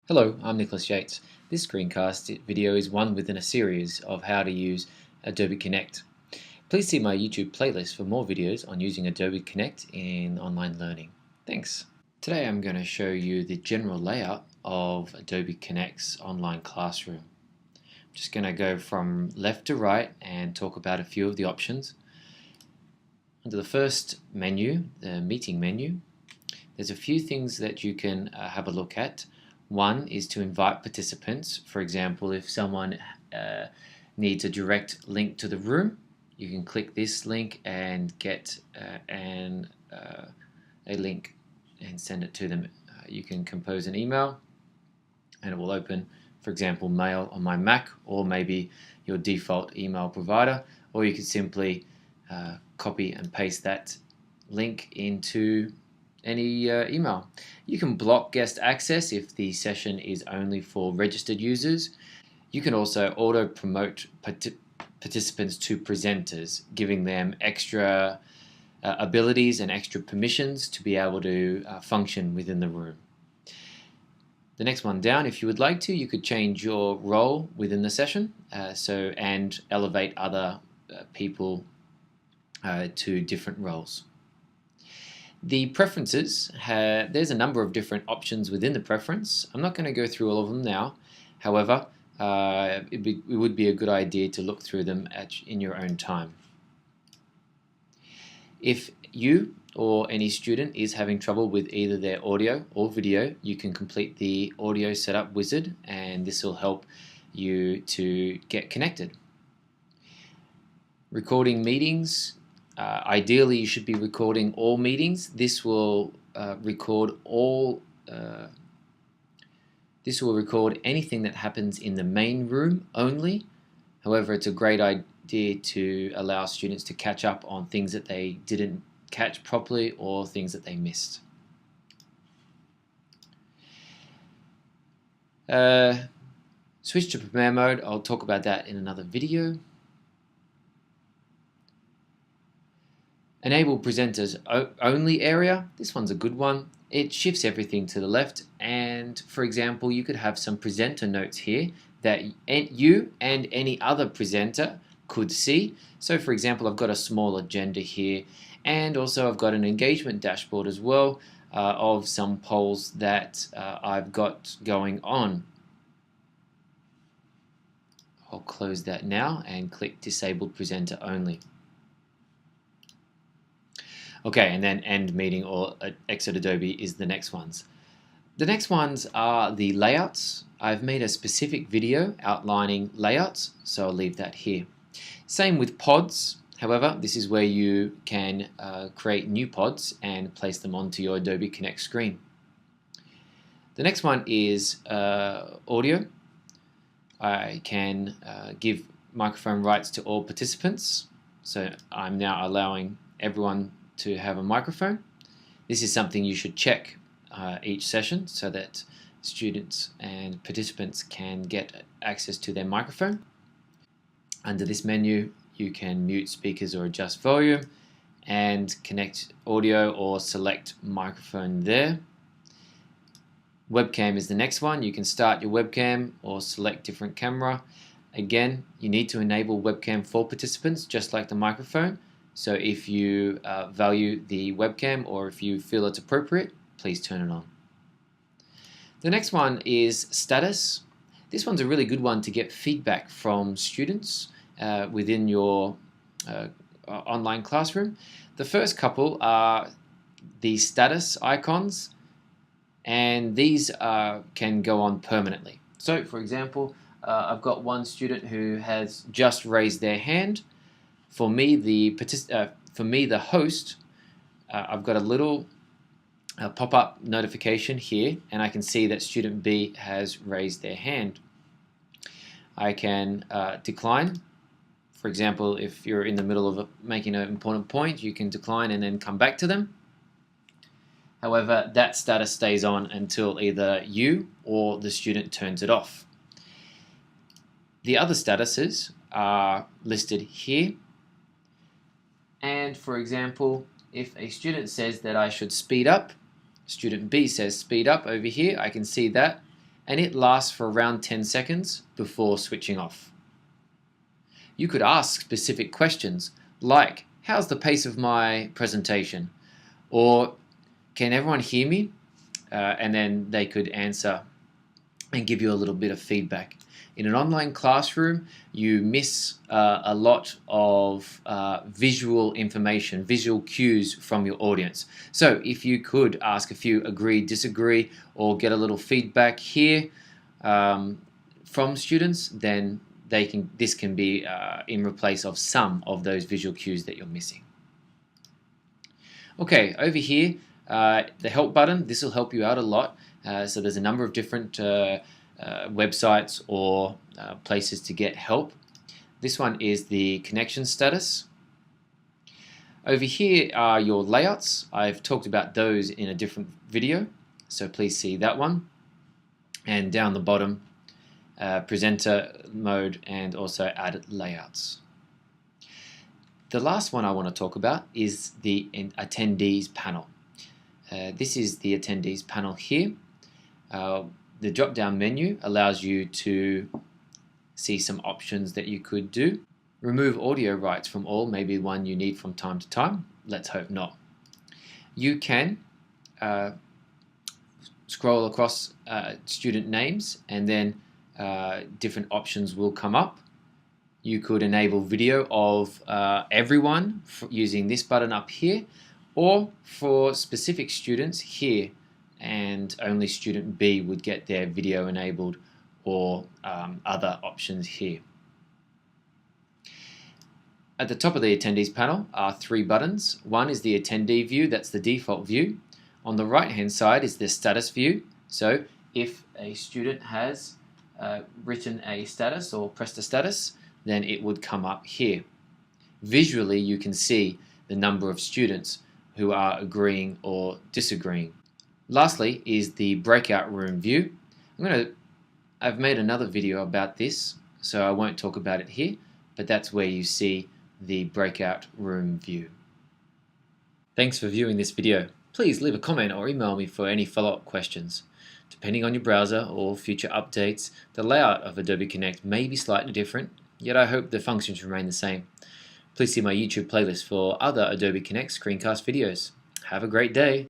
Hello, I'm Nicholas Yates. This screencast video is one within a series of how to use Adobe Connect. Please see my YouTube playlist for more videos on using Adobe Connect in online learning. Thanks. Today I'm going to show you the general layout of Adobe Connect's online classroom. I'm just going to go from left to right and talk about a few of the options. Under the first menu, the meeting menu, there's a few things that you can have a look at. One is to invite participants. For example, if someone needs a direct link to the room, you can click this link and get a link and send it to them. You can compose an email and it will open, for example, Mail on my Mac, or maybe your default email provider, or you could simply copy and paste that link into any email. You can block guest access if the session is only for registered users. You can also auto promote participants to presenters, giving them extra abilities and extra permissions to be able to function within the room. The next one down, if you would like to, you could change your role within the session and elevate other people to different roles. The preferences, there's a number of different options within the preference. I'm not going to go through all of them now. However, it would be a good idea to look through them in your own time. If you or any student is having trouble with either their audio or video, you can complete the audio setup wizard, and this will help you to get connected. Recording meetings. Ideally, you should be recording all meetings. This will record anything that happens in the main room only. However, it's a great idea to allow students to catch up on things that they didn't catch properly or things that they missed. Switch to prepare mode. I'll talk about that in another video. Enable presenters only area. This one's a good one. It shifts everything to the left, and for example, you could have some presenter notes here that you and any other presenter could see. So for example, I've got a small agenda here, and also I've got an engagement dashboard as well of some polls that I've got going on. I'll close that now and click Disable Presenter Only. Okay, and then End Meeting or Exit Adobe is the next ones. The next ones are the layouts. I've made a specific video outlining layouts, so I'll leave that here. Same with pods. However, this is where you can create new pods and place them onto your Adobe Connect screen. The next one is audio. I can give microphone rights to all participants. So I'm now allowing everyone to have a microphone. This is something you should check each session so that students and participants can get access to their microphone. Under this menu, you can mute speakers or adjust volume and connect audio or select microphone there. Webcam is the next one. You can start your webcam or select different camera. Again, you need to enable webcam for participants just like the microphone. So if you value the webcam or if you feel it's appropriate, please turn it on. The next one is status. This one's a really good one to get feedback from students within your online classroom. The first couple are the status icons, and these can go on permanently. So for example, I've got one student who has just raised their hand. For me, the host, I've got a little pop-up notification here, and I can see that student B has raised their hand. I can decline. For example, if you're in the middle of making an important point, you can decline and then come back to them. However, that status stays on until either you or the student turns it off. The other statuses are listed here. And for example, if a student says that I should speed up, student B says speed up over here, I can see that, and it lasts for around 10 seconds before switching off. You could ask specific questions like, how's the pace of my presentation? Or can everyone hear me? And then they could answer and give you a little bit of feedback. In an online classroom, you miss a lot of visual information, visual cues from your audience. So if you could ask a few agree, disagree, or get a little feedback here from students, then this can be in replace of some of those visual cues that you're missing. Okay, over here, the help button, this will help you out a lot. So there's a number of different websites or places to get help. This one is the connection status. Over here are your layouts. I've talked about those in a different video, so please see that one. And down the bottom, presenter mode and also add layouts. The last one I want to talk about is the attendees panel. This is the attendees panel here. The drop-down menu allows you to see some options that you could do. Remove audio rights from all, maybe one you need from time to time. Let's hope not. You can scroll across student names, and then different options will come up. You could enable video of everyone using this button up here, or for specific students here, and only student B would get their video enabled, or other options here. At the top of the attendees panel are 3 buttons. One is the attendee view, that's the default view. On the right hand side is the status view. So if a student has written a status or pressed a status, then it would come up here. Visually you can see the number of students who are agreeing or disagreeing. Lastly is the breakout room view. I've made another video about this, so I won't talk about it here, but that's where you see the breakout room view. Thanks for viewing this video. Please leave a comment or email me for any follow-up questions. Depending on your browser or future updates, the layout of Adobe Connect may be slightly different, yet I hope the functions remain the same. Please see my YouTube playlist for other Adobe Connect screencast videos. Have a great day.